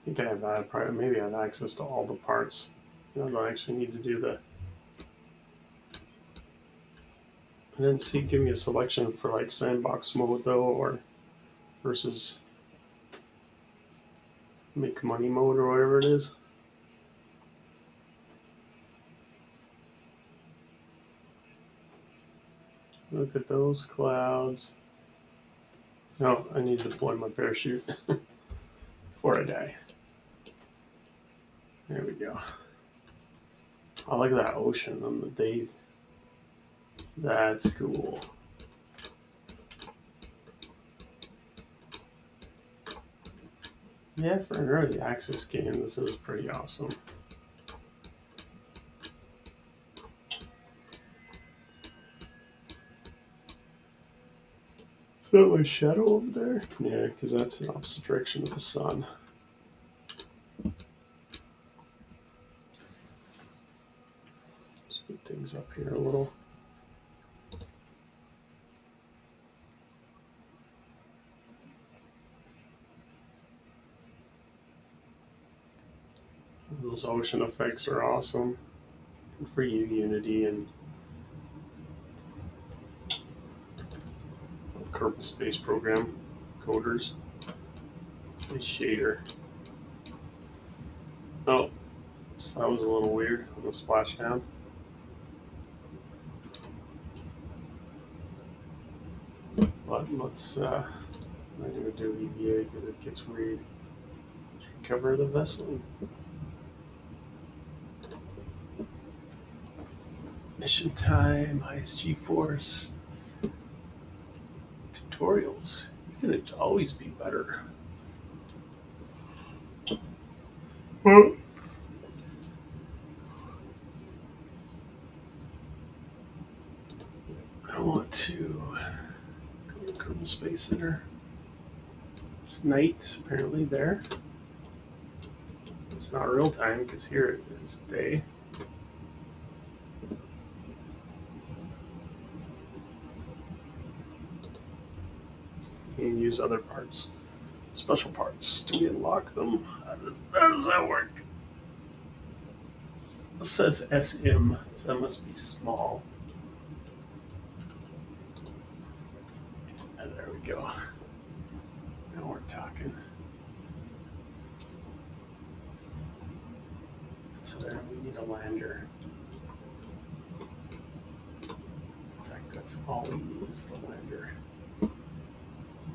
think I have maybe I have access to all the parts. I don't actually need to do the. I didn't see give me a selection for like sandbox mode though, or versus make money mode or whatever it is. Look at those clouds. No, I need to deploy my parachute before I die. There we go. I like that ocean on the day. That's cool. Yeah, for an early access game, this is pretty awesome. Is that my shadow over there? Yeah, because that's the opposite direction of the sun. Speed things up here a little. Those ocean effects are awesome. Good for you, Unity and Kerbal Space Program coders. Nice shader. Oh, so that was a little weird on the splashdown. But let's I do EVA because it gets weird. Let's recover the vessel. Mission time, ISG Force. Tutorials. You can always be better. I want to go to Kerbal Space Center. It's night, apparently, there. It's not real time because here it is day. So you can use other parts, special parts, to unlock them. How does that work? It says SM, so that must be small. And there we go. Now we're talking. So there we need a lander. In fact, that's all we need is the lander.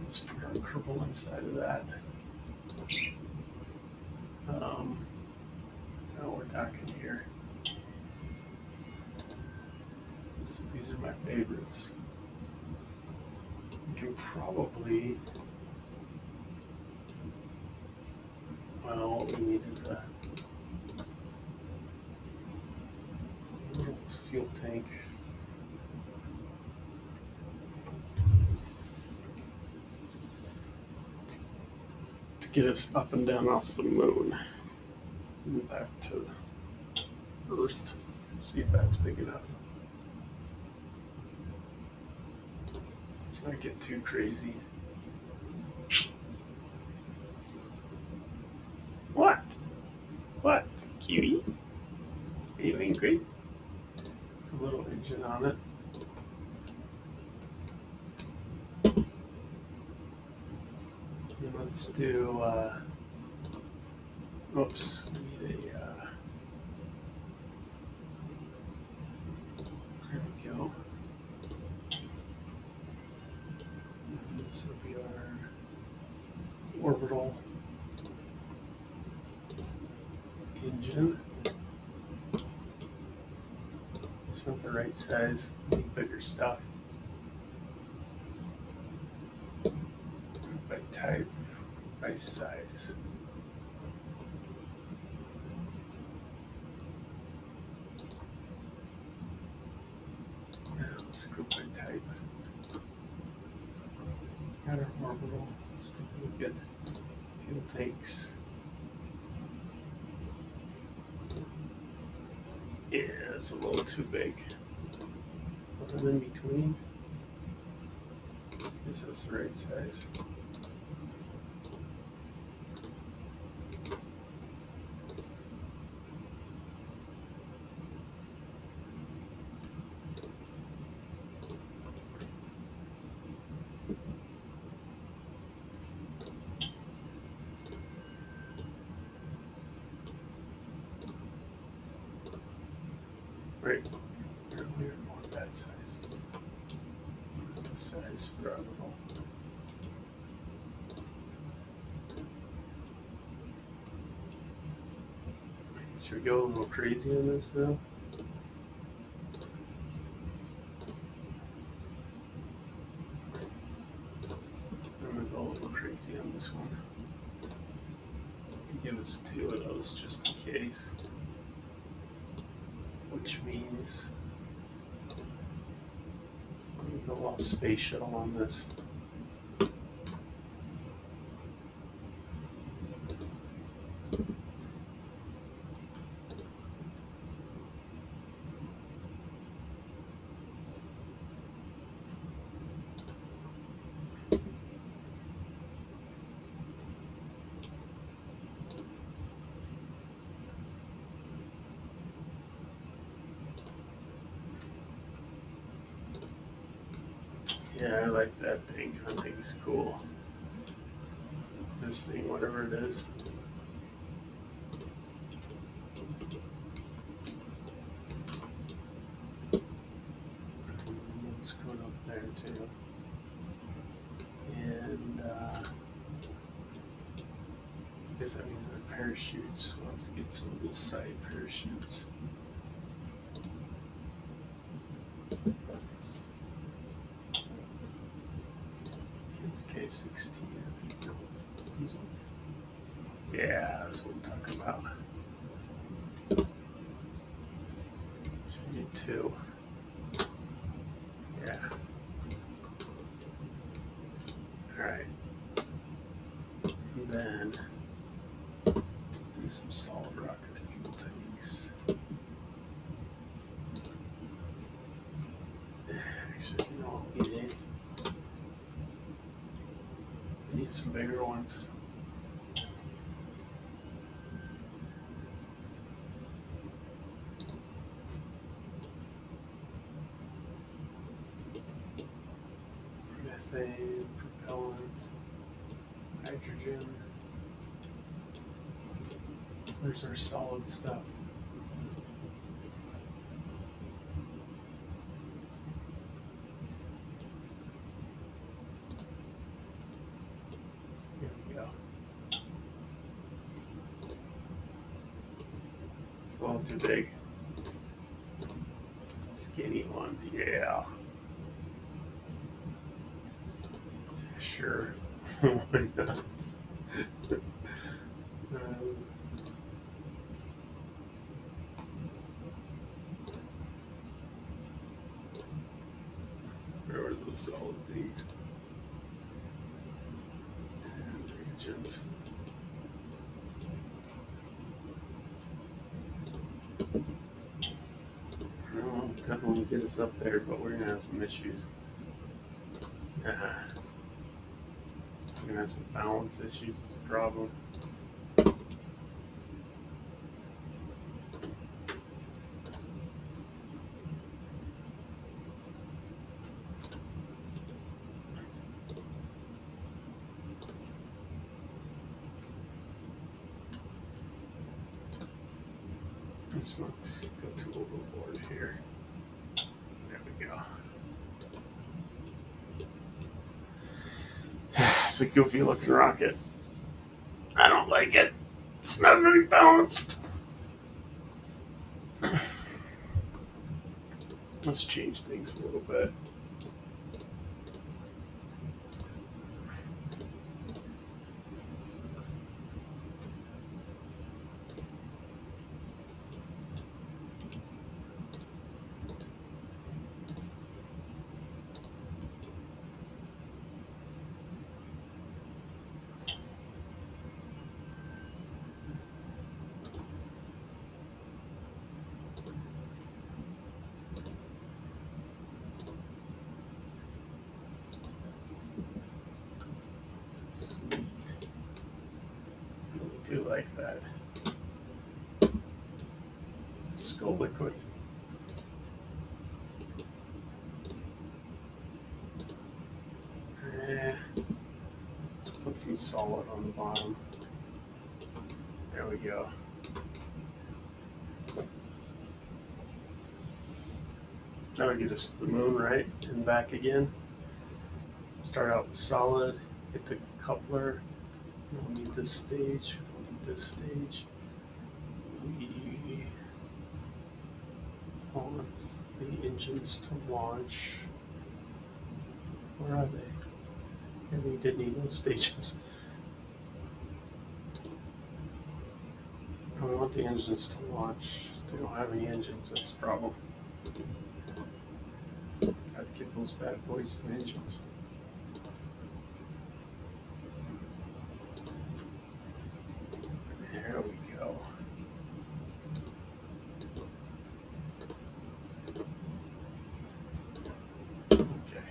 Let's put our Kerbal inside of that. Now we're talking here. So these are my favorites. We can probably, well, what we need is a little fuel tank. To get us up and down off the moon and back to Earth. See if that's big enough. Let's not get too crazy. What? What? Cutie? Are you angry? A little engine on it. And let's do, oops, we need a, there we go. And this will be our orbital engine. It's not the right size, we need bigger stuff. By type, by size. Now let's go by type. Got our orbital. Let's take a look at fuel tanks. Yeah, it's a little too big. Nothing in between. This is the right size. Right. No, we don't want that size. We want this size for our little. Should we go a little crazy on this though? I'm gonna go a little crazy on this one. Give us 2 of those just in case. Which means I'm gonna go all space shuttle on this. Yeah, I like that thing. I think it's cool. This thing, whatever it is. It's going up there too. And I guess that means they're parachutes, so I'll have to get some of the side parachutes. K16, I think. These ones. Yeah, that's what I'm talking about. Should need 2. Yeah. Alright. And then let's do some solid rocket fuel tanks. Actually, you know what we need? We need some bigger ones. Methane, propellant, hydrogen. There's our solid stuff. Here we go. It's a little too big. Skinny one, yeah. Sure. Why not? Where are those solid things? And engines. Well, definitely get us up there, but we're gonna have some issues. We're gonna have some balance issues as a problem. Let's not go too overboard here. There we go. It's a goofy looking rocket. I don't like it. It's not very balanced. Let's change things a little bit. Do like that. Just go liquid. Put some solid on the bottom. There we go. That'll get us to the moon, right? And back again. Start out with solid, hit the coupler. We don't need this stage, we don't need this stage. We want the engines to launch. Where are they? And we did need those stages. And we want the engines to launch. They don't have any engines, that's the problem. Gotta give those bad boys some engines. There we go. Okay.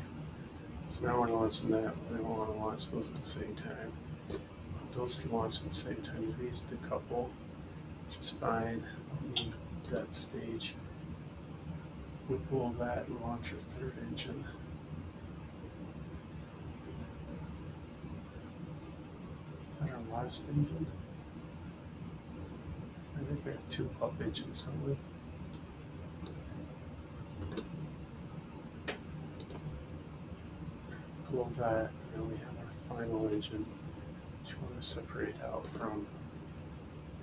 So now we're launching that. We don't want to launch those at the same time. Those to launch at the same time. These to couple, which is fine. Don't need that stage. We pull that and launch our third engine. Is that our last engine? I think we have 2 pump engines, don't we? Pull that, and then we have our final engine, which we want to separate out from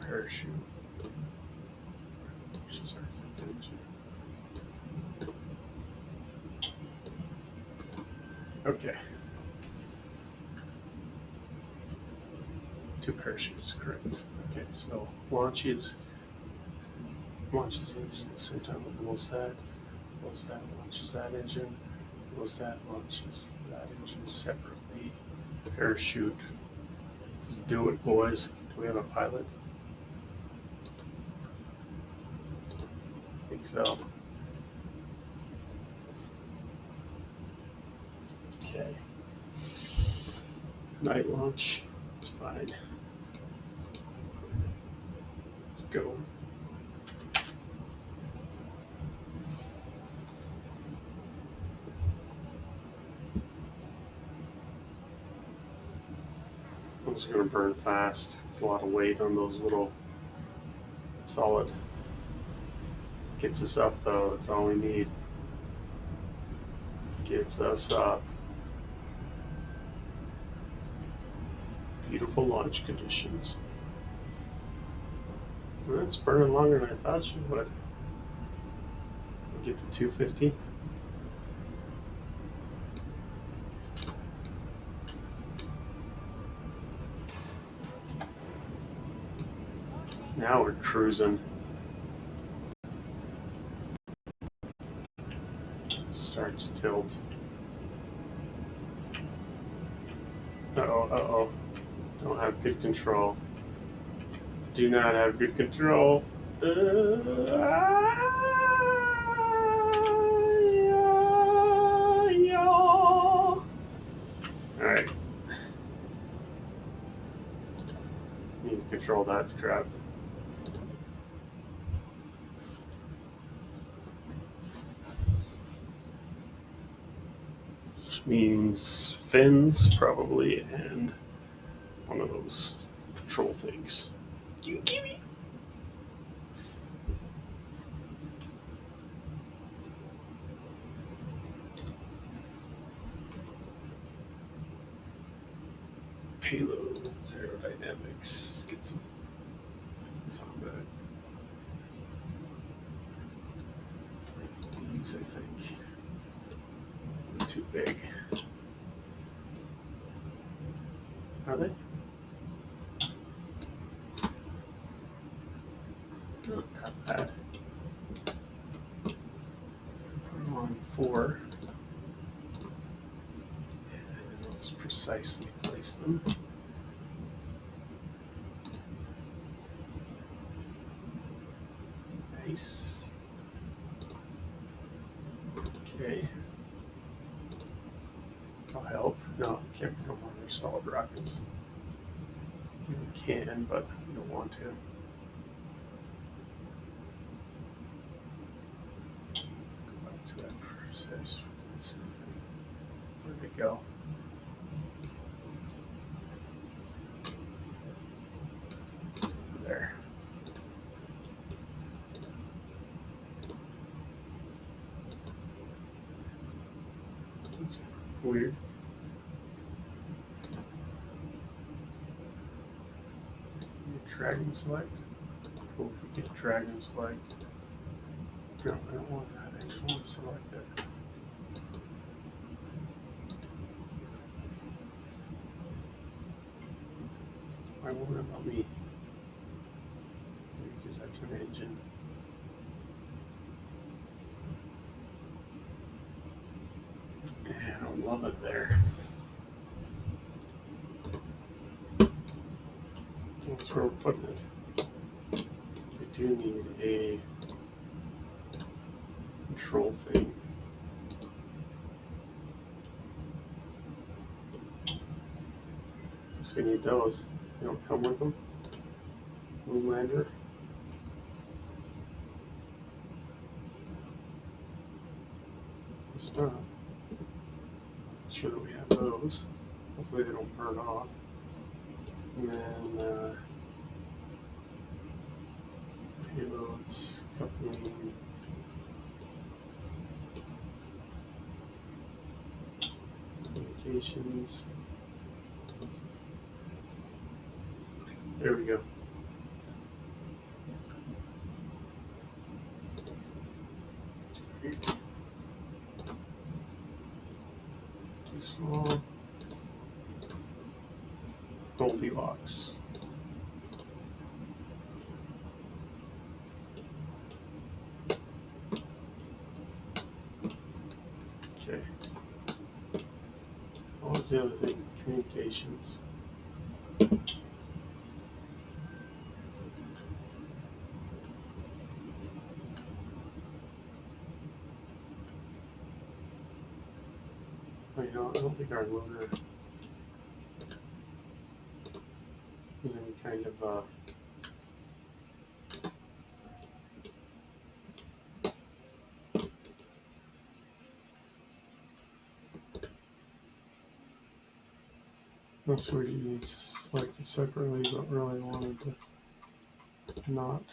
parachute, which is our 5th engine. Okay. 2 parachutes, correct. Okay, so launches the engine at the same time. Blows that, launches that engine, blows that, launches that engine separately. Parachute. Let's do it, boys. Do we have a pilot? I think so. Okay. Night launch. It's fine. Let's go. Those are going to burn fast. There's a lot of weight on those little solid. Gets us up though, that's all we need. Gets us up. Beautiful launch conditions. It's burning longer than I thought she would. We'll get to 250. Now we're cruising. Start to tilt. Uh-oh. Don't have good control. Do not have good control. Alright. Need to control that crap. Which means fins, probably, and one of those control things. You give me. Payload, aerodynamics. Let's get some fins on that. These, I think. They're too big. Are they? Not that bad. Put them on 4. And let's precisely place them. Nice. Okay. That'll help. No, you can't put them on their solid rockets. You can, but you don't want to. Let's go back to that process. Where'd it go? It's over there. Weird. Dragon select. Cool if we get dragon select. No, I don't want that. I just want to select it. Why won't it let me? Maybe because that's an engine. And I don't love it there. That's where we're putting it. We do need a control thing. Guess we need those. They don't come with them. Moonlander. It's not. Not sure that we have those. Hopefully they don't burn off. And then payloads, coupling. Communications. There we go. Too small. Goldilocks. Okay. What was the other thing? Communications. Oh, you know, I don't think our lunar is any kind of that's where you selected separately, but really wanted to not.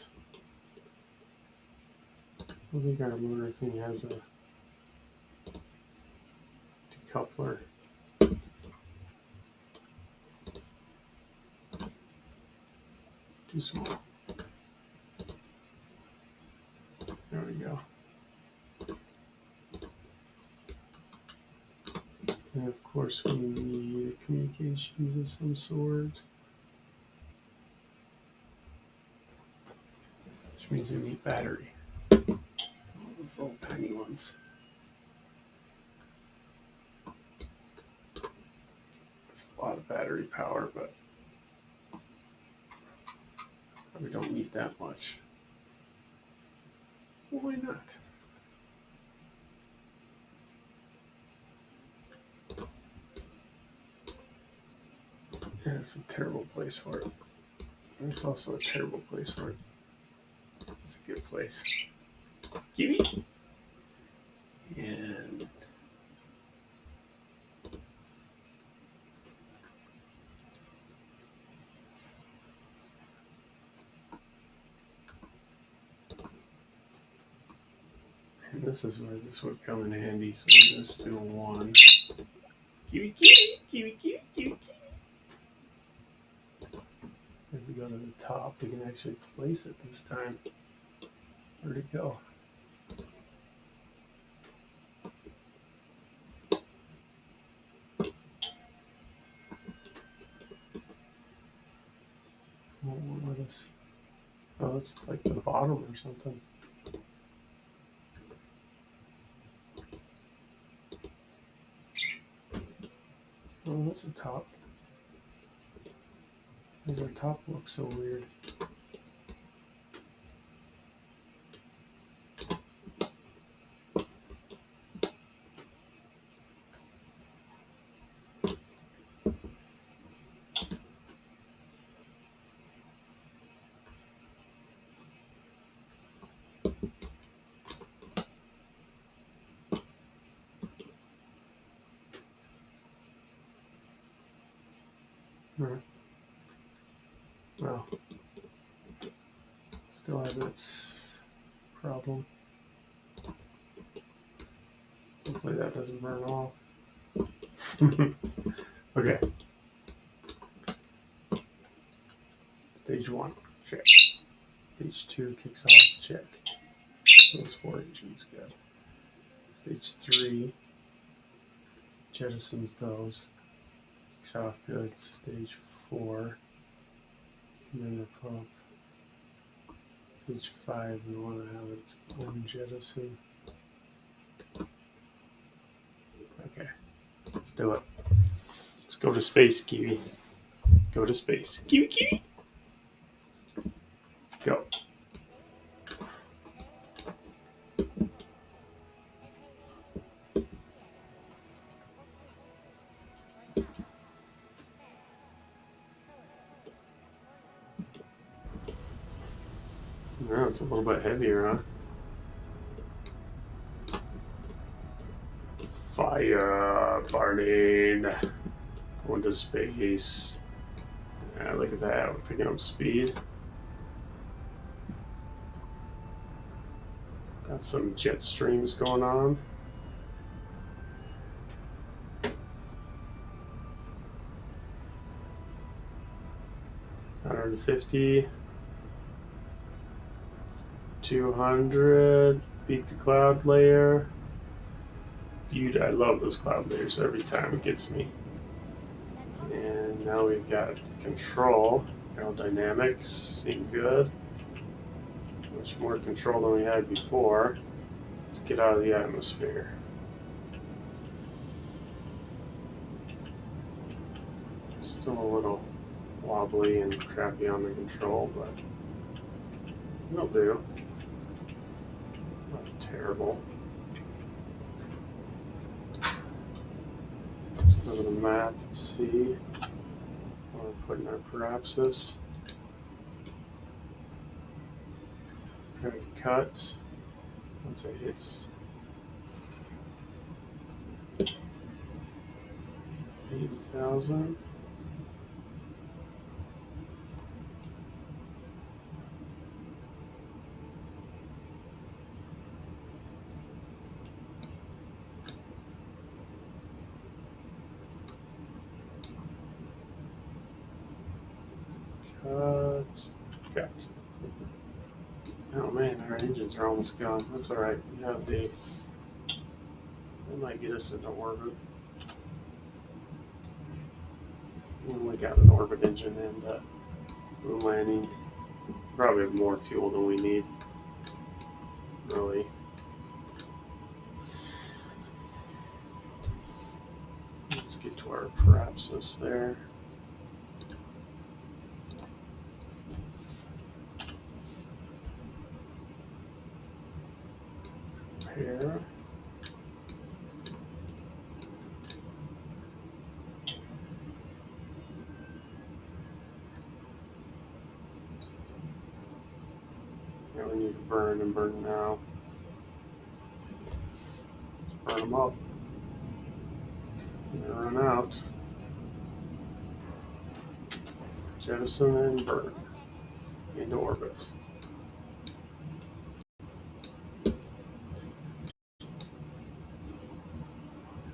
I think our lunar thing has a decoupler. Too small. There we go. And of course we need communications of some sort. Which means we need battery. Those little tiny ones. It's a lot of battery power, but we don't need that much. Well, why not? Yeah, it's a terrible place for it. And it's also a terrible place for it. It's a good place. Kiwi! And this is where this would come in handy, so we'll just do a 1. Kiwi, kiwi, kiwi, kiwi, kiwi, kiwi. If we go to the top, we can actually place it this time. Where'd it go? Won't let us. Oh, that's like the bottom or something. Oh, that's the top. Why does our top look so weird? Well, still have its problem. Hopefully that doesn't burn off. Okay. Stage 1, check. Stage 2 kicks off, check. Those 4 engines, good. Stage 3 jettisons those, kicks off, good. Stage 4, minor pump. Stage 5, we want to have its own jettison. Okay, let's do it. Let's go to space, Kiwi. Go to space. Kiwi, Kiwi. Go. Oh, it's a little bit heavier, huh? Fire burning. Going to space. Yeah, look at that. We're picking up speed. Got some jet streams going on. $150. 200. Beat the cloud layer. Beauty. I love those cloud layers every time. It gets me. And now we've got control. Aerodynamics seem good. Much more control than we had before. Let's get out of the atmosphere. Still a little wobbly and crappy on the control, but it'll do. Not terrible. Let's go to the map and see where we're putting our parapsis. Prepare to cut. Once it hits 80,000. Cut. Oh man, our engines are almost gone. That's alright. We have they might get us into orbit. We only got an orbit engine and moon landing. Probably have more fuel than we need. Really. Let's get to our parapsis there. Here. Yeah, we need to burn and burn now. Let's burn them up. They run out. Jettison and burn into orbit.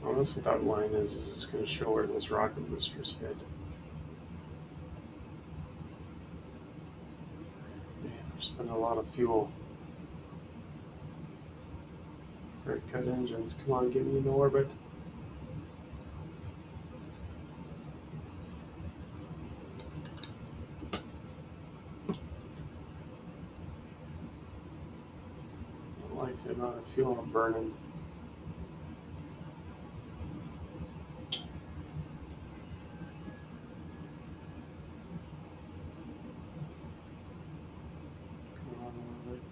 Well, that's what that line is it's going to show where those rocket boosters hit. Man, we're spending a lot of fuel. Red cut engines, come on, get me into orbit. I don't like the amount of fuel I'm burning.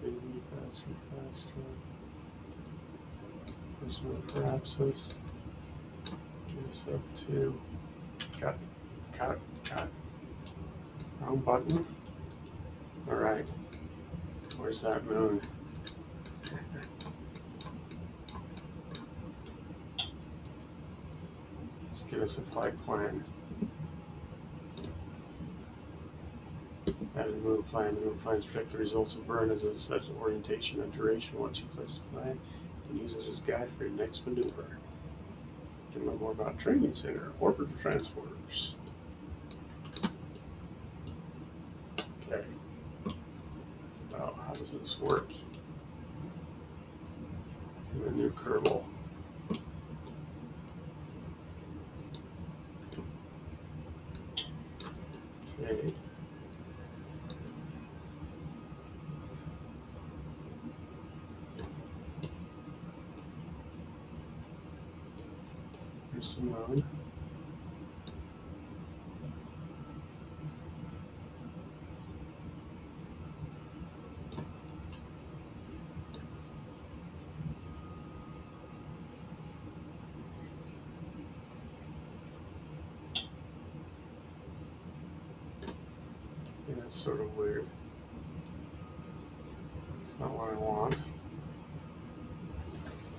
Baby, faster, faster. Push my parapsis. Get us up to cut. Wrong button. Alright. Where's that moon? Let's get us a flight plan. Add a moon plan. The moon plans predict the results of burn as a set orientation and duration. Once you place the plan, you can use it as a guide for your next maneuver. can learn more about training center, orbital transporters. Okay. Well, how does this work? The new Kerbal. Okay. Here's some mode. Yeah, it's sort of weird. It's not what I want.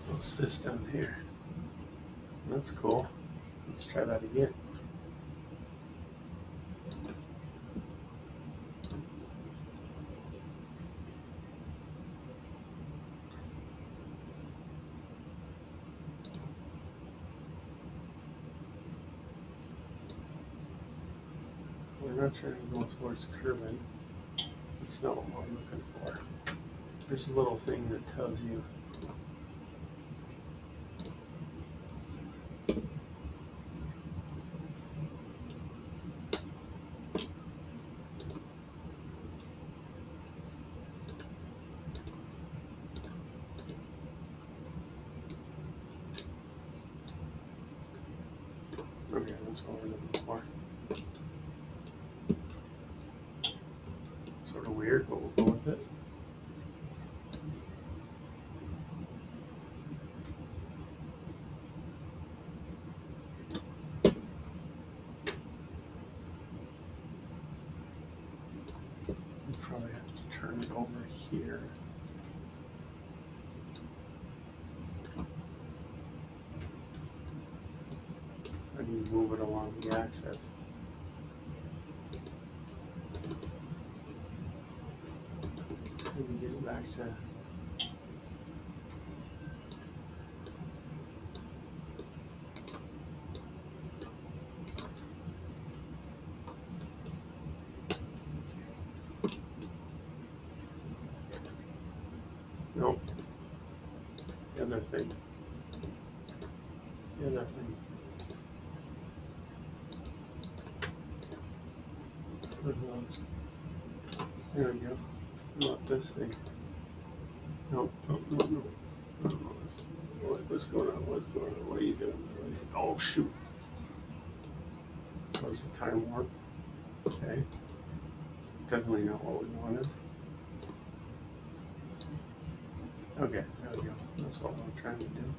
What's this down here? That's cool. Let's try that again. We're not trying to go towards curving. It's not what I'm looking for. There's a little thing that tells you okay, that's what we're looking for. Sort of weird, but we'll go with it. We probably have to turn it over here. And move it along the axis. And get it back to nope. The other thing. The other thing. There we go. Not this thing. Nope. Nope. Nope. Nope. What's going on? What's going on? What are you doing? Oh shoot. That was a time warp. Okay. It's definitely not what we wanted. Okay, there we go. That's what we're trying to do.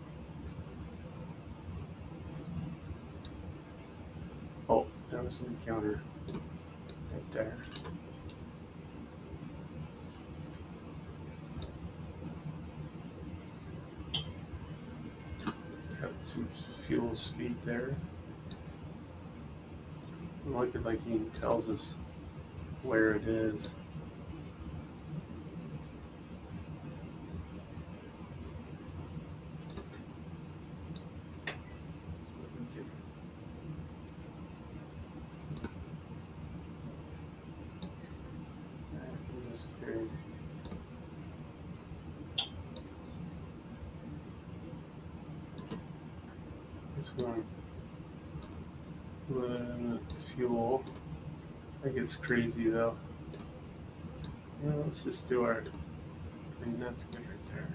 Oh, that was an encounter right there. It's got some fuel speed there. Look at like he tells us where it is. It's going fuel. I think it's crazy though. Yeah, let's just do our. I mean, that's good right there.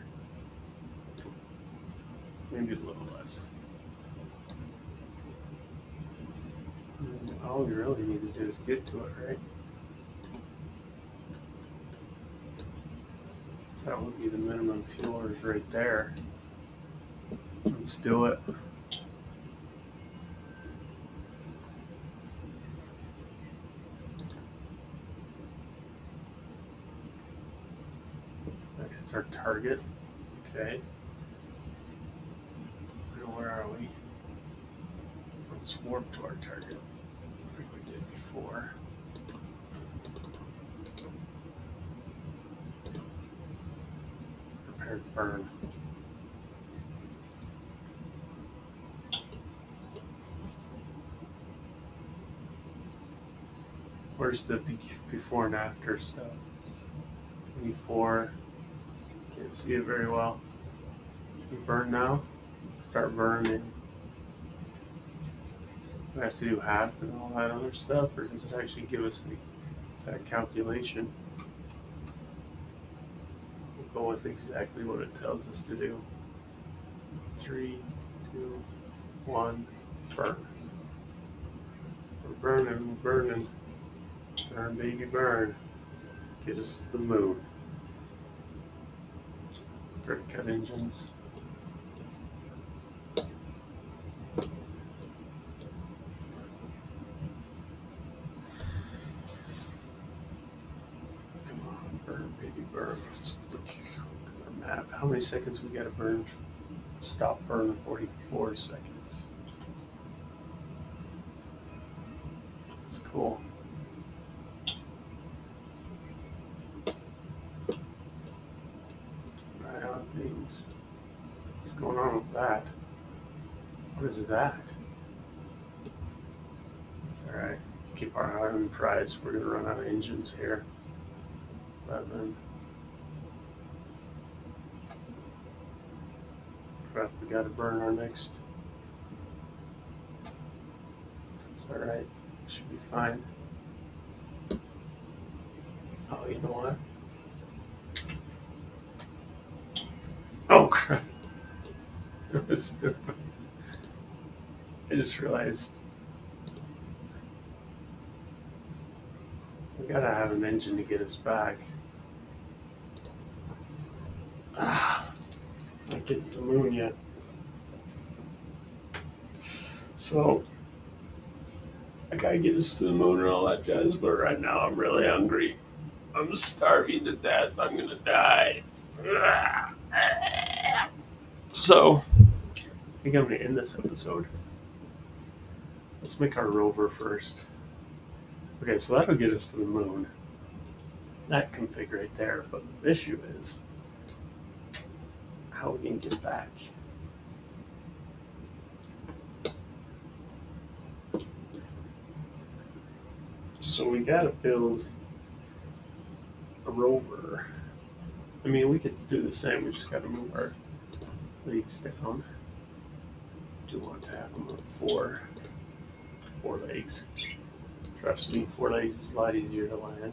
Maybe a little less. And all we really need to do is get to it, right? So that would be the minimum fuel right there. Let's do it. It's our target. Okay. Where are we? Let's warp to our target like we did before. Prepare to burn. First, the before and after stuff. Before, can't see it very well. You burn now, start burning. Do I have to do half and all that other stuff, or does it actually give us the exact calculation? We'll go with exactly what it tells us to do. 3, 2, 1, burn. We're burning, burning. Burn, baby, burn. Get us to the moon. Brick cut engines. Come on, burn, baby, burn. Let's look at our map. How many seconds we gotta burn? Stop burn 44 seconds. That's cool. Right on things. What's going on with that? What is that? It's alright. Let's keep our eye on the prize. We're gonna run out of engines here. 11. Crap, we gotta burn our next. It's alright. Should be fine. Oh, you know what? Oh, crap. I just realized we gotta have an engine to get us back. Not getting to the moon yet. So I gotta get us to the moon and all that jazz, but right now I'm really hungry. I'm starving to death. I'm gonna die. So I think I'm gonna end this episode. Let's make our rover first. Okay, so that'll get us to the moon. That config right there, but the issue is how we can get back. So we gotta build a rover. I mean, we could do the same. We just gotta move our legs down. Do want to have them on four legs. Trust me, 4 legs is a lot easier to land.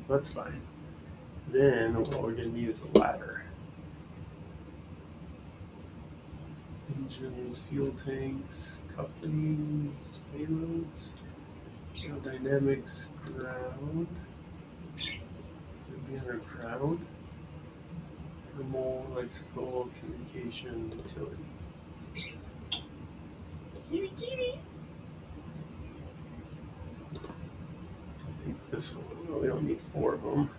That's fine. Then what we're gonna need is a ladder. Engines, fuel tanks, couplings, payloads, aerodynamics, ground. Could be underground. Thermal, electrical, communication, utility. Kitty, kitty. I think this one, we don't need 4 of them.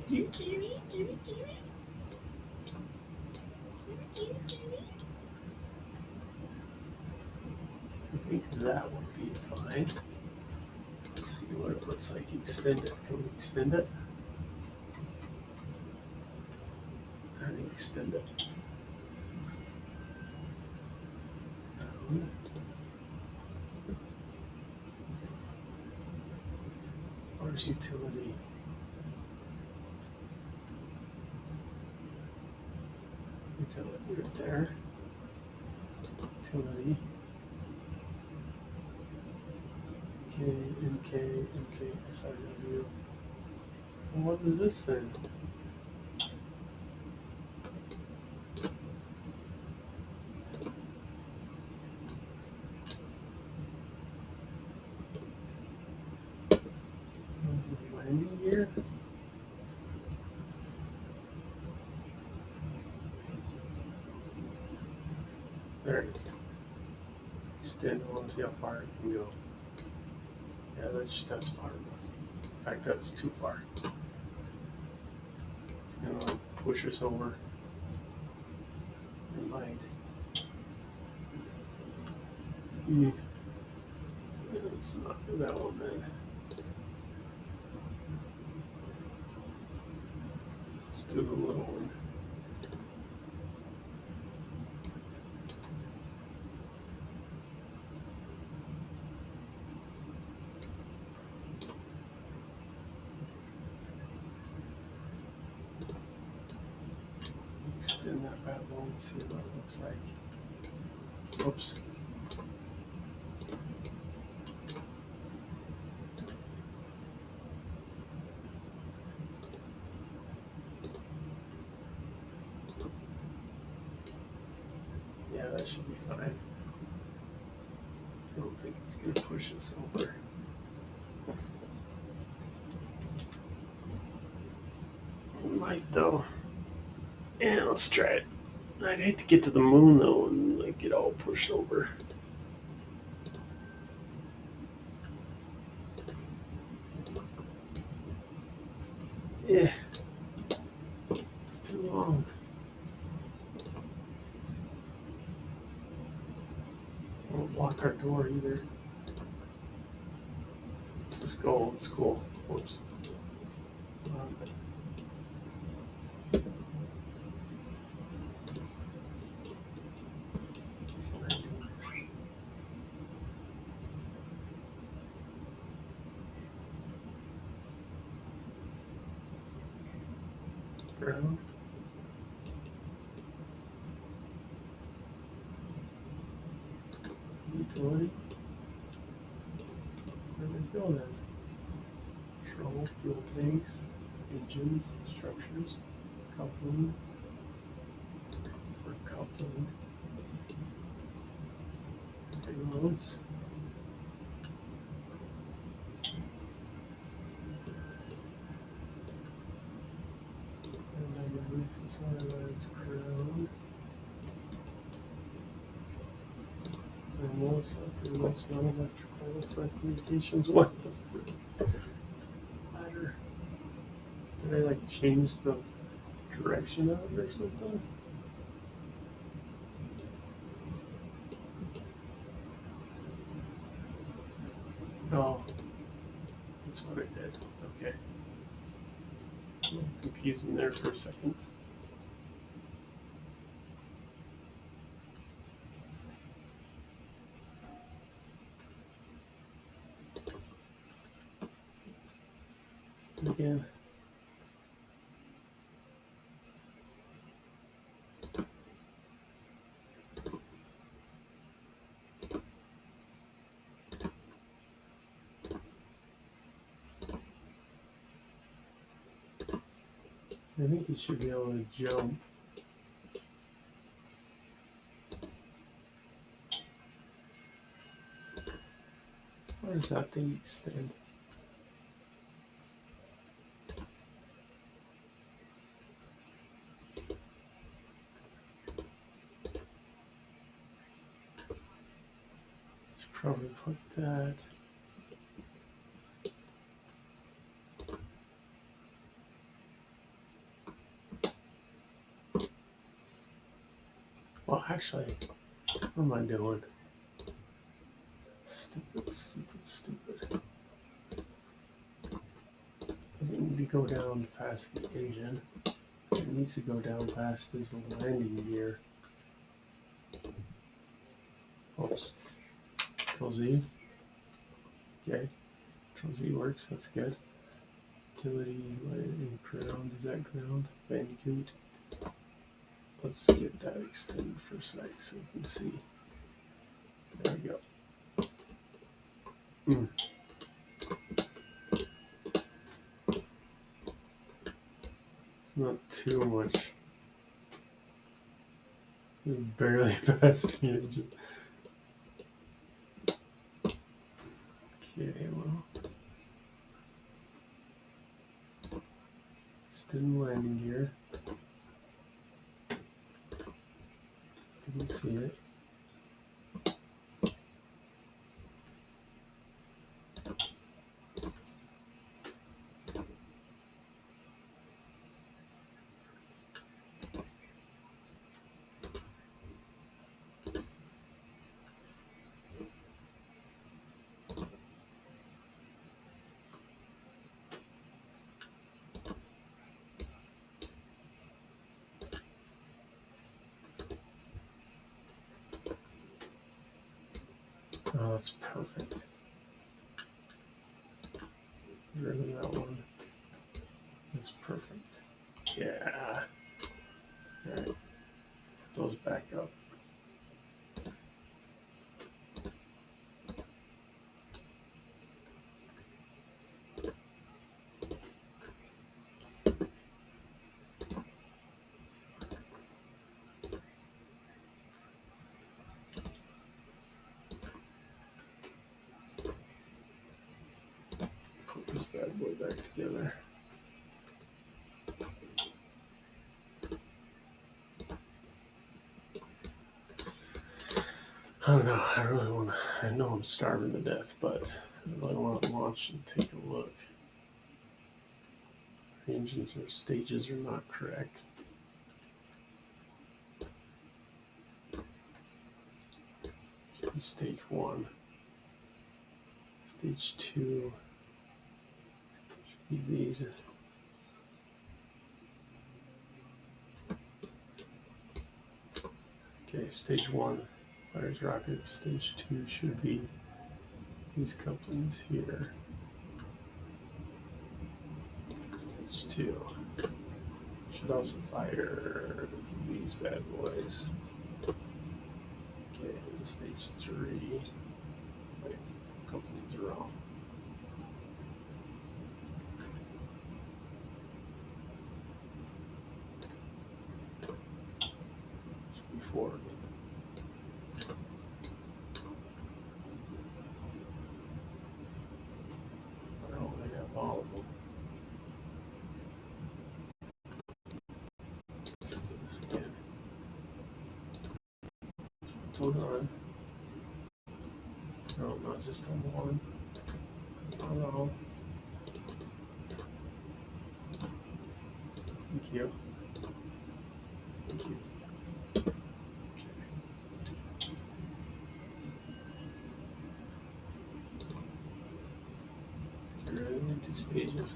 Kitty, kitty, kitty, kitty. Kitty, kitty. I think that would be fine. Let's see what it looks like. Extend it. Can we extend it? How do you extend it? Where's utility? Utility right there. Utility. K, MK, MK, SIW. And what is this thing? What is this landing gear? There it is. Extend. I want to see how far it can go. Yeah, that's far enough. In fact, that's too far. It's gonna push us over. It might. Let's not do that one then. Let's do the little one. that one, see what it looks like. Oops. Yeah, that should be fine. I don't think it's going to push us over. It might though. Yeah, let's try it. I'd hate to get to the moon though and like get all pushed over. Yeah, it's too long. Won't block our door either. Just go old school. Whoops. Ground. Utility. Where do they go then? Control, fuel tanks, engines, structures, coupling. It's not coupling. Payloads. Dynamics, ground. No, it's not, it's not electrical, it's not communications. What the frick? Ladder. Did I like change the direction of it or something? Oh, that's what I did. Okay. A little confusing there for a second. Again. I think you should be able to jump. Why does that thing extend? Should probably put that. Well, actually, what am I doing? Stupid, stupid, stupid. Doesn't need to go down past the engine. It needs to go down past his landing gear. Oops. Control Z. Okay. Control Z works. That's good. Utility, landing, ground. Is that ground? Bandicoot. Let's get that extended for a sec so you can see. There we go. It's not too much. We're barely past the engine. Okay, well. Still landing gear. You can see it. Oh, that's perfect. Get rid of that one. That's perfect. Yeah. Alright. those back up. Put this bad boy back together. I don't know. I really want to. I know I'm starving to death, but I really want to launch and take a look. Engines or stages are not correct. Should be stage 1. Stage 2 should be these. Okay, stage 1 fires rockets. Stage 2 should be these couplings here. Stage 2 should also fire these bad boys. Okay, and stage 3. Wait, couplings are wrong. Should be 4 of them. Well, they have all of them. Let's do this again. Hold on. No, not just on one. Oh no. Thank you. Thank you. Okay. Let's get rid of the 2 stages.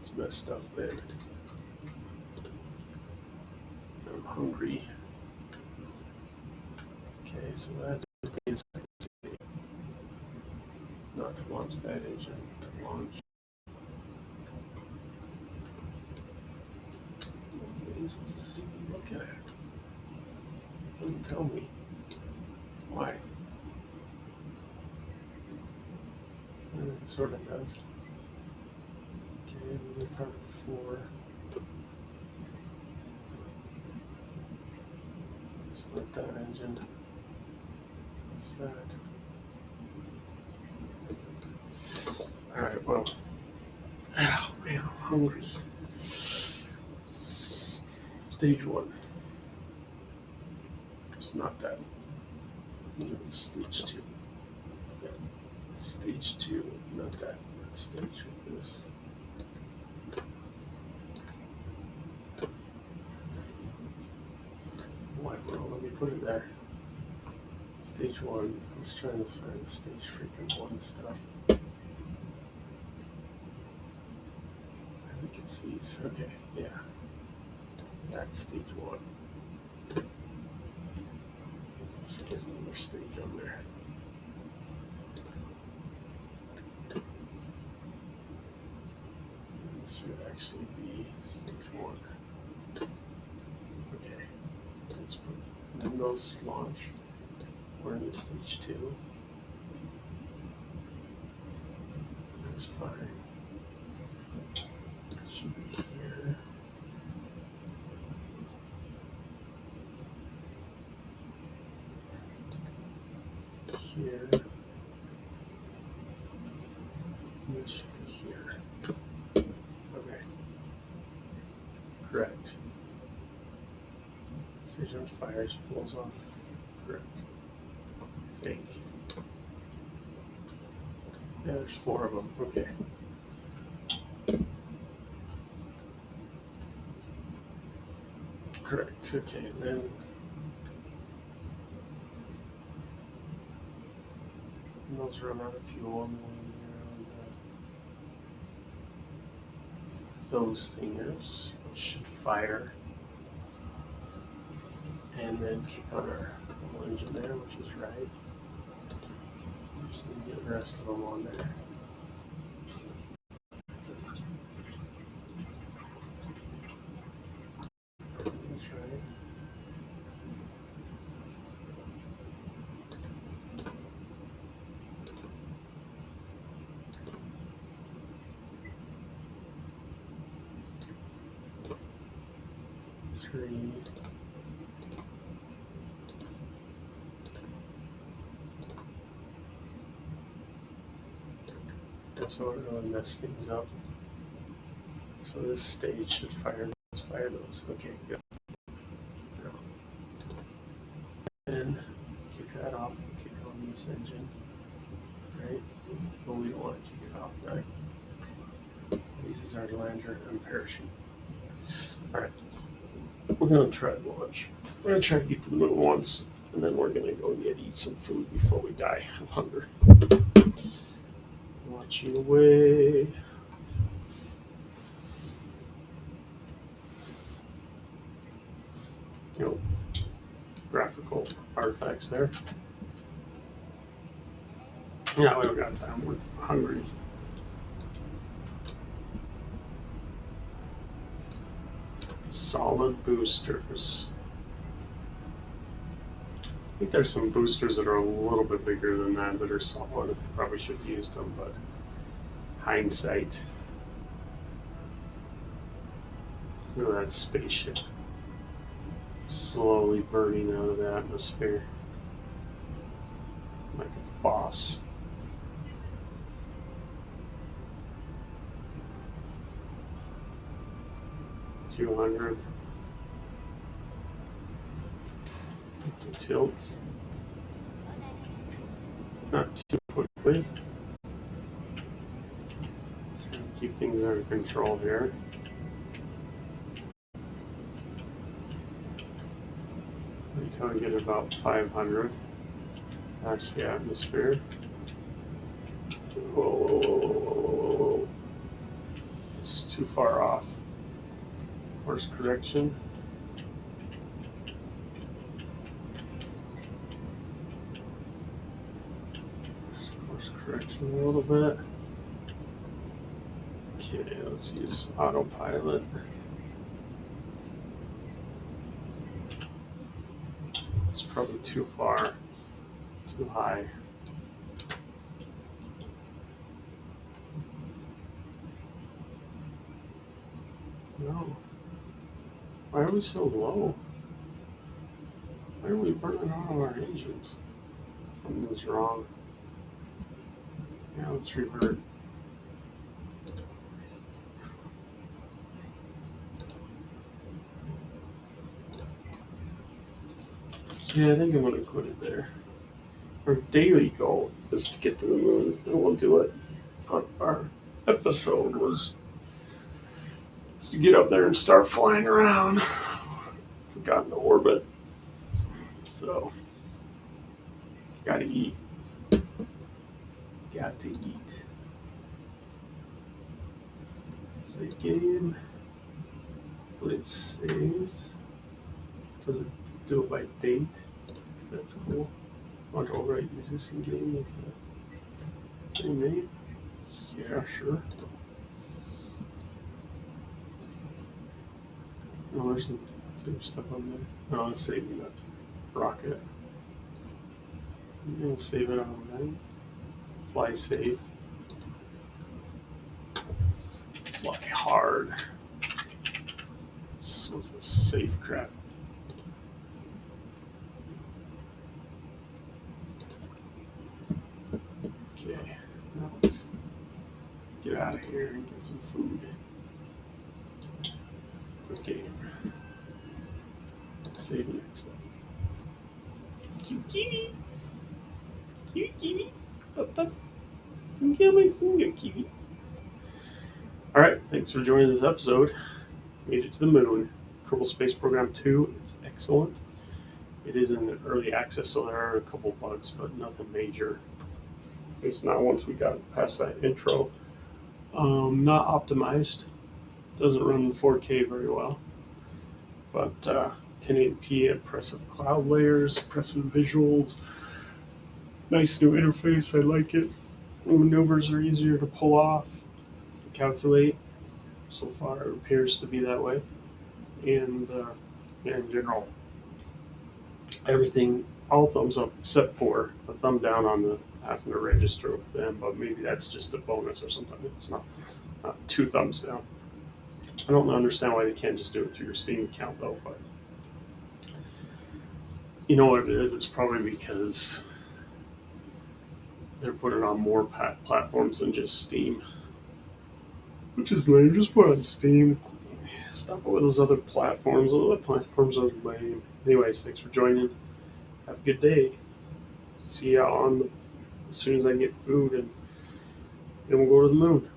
It's messed up there. I'm hungry. Okay, so that is not to launch that engine, to launch what the engine is even looking at. Doesn't tell me why. It sort of does. Okay, we did part 4. It's not that engine. What's that? Alright, well. Oh man, I'm hungry. Stage 1. It's not that. It's stage 2. It's that. Stage 2, not that. Let's stage with this. Why? Well, let me put it there. Stage 1. Let's try to find stage freaking 1 stuff. I think it's these. Okay, yeah. That's stage 1. Let's get another stage on there. This would actually be stage 1. Okay. Let's put Windows launch. We're in stage 2. That's fine. It should be here. Here. And this should be here. Okay. Correct. Stage on fire, she pulls off. Correct. I think. Yeah, there's 4 of them. Okay. Correct. Okay, and then those run out of fuel on the way around those thingers, which should fire and then kick on our little engine there, which is right. Just need to get the rest of them on there. That's right. Three. So it really mess things up. So this stage should fire those. Okay, good. And kick that off, kick on this engine, right? But we don't want to kick it off, right? This is our lander and parachute. Alright, we're going to try launch. We're going to try to get to the moon once, and then we're going to go eat some food before we die of hunger. Launching away. Graphical artifacts there. Yeah, we don't got time. We're hungry. Solid boosters. I think there's some boosters that are a little bit bigger than that are solid. Probably should have used them, but hindsight. Look at that spaceship. Slowly burning out of the atmosphere. Like a boss. $200. Tilt. Not too quickly. Keep things under control here. Until we get about 500. That's the atmosphere. Whoa. It's too far off. Course correction. Course correction a little bit. Okay, let's use autopilot. It's probably too far, too high. No. Why are we so low? Why are we burning all of our engines? Something's wrong. Yeah, let's revert. Yeah, I think I'm going to quit it there. Our daily goal is to get to the moon, and we'll do it. Our episode was to get up there and start flying around. We got into orbit. So, gotta eat. Got to eat. Save game. Hopefully it saves. Does it do it by date? That's cool. Want to overwrite existing game with the same name? Yeah, sure. Oh, there's some stuff on there. No, let's save that rocket. I'm gonna save it on that. Fly safe. Fly hard. This was the safe crap. Okay, now let's get out of here and get some food. Okay. Save next. Cute kitty. Cute kitty. Up, up. Come get my finger, kitty. Alright, thanks for joining this episode. Made it to the moon. Kerbal Space Program 2. It's excellent. It is in early access, so there are a couple bugs, but nothing major. At least not once we got past that intro. Not optimized. Doesn't run in 4K very well. But 1080p, impressive cloud layers, impressive visuals. Nice new interface. I like it. The maneuvers are easier to pull off, calculate. So far, it appears to be that way. And in general, everything, all thumbs up except for a thumb down on the having to register with them. But maybe that's just a bonus or something. It's not two thumbs down. I don't understand why they can't just do it through your Steam account though. But you know what it is? It's probably because they're putting on more platforms than just Steam, which is lame. Just put on Steam. Stop with those other platforms. Those other platforms are lame. Anyways, thanks for joining. Have a good day. See you as soon as I get food, and then we'll go to the moon.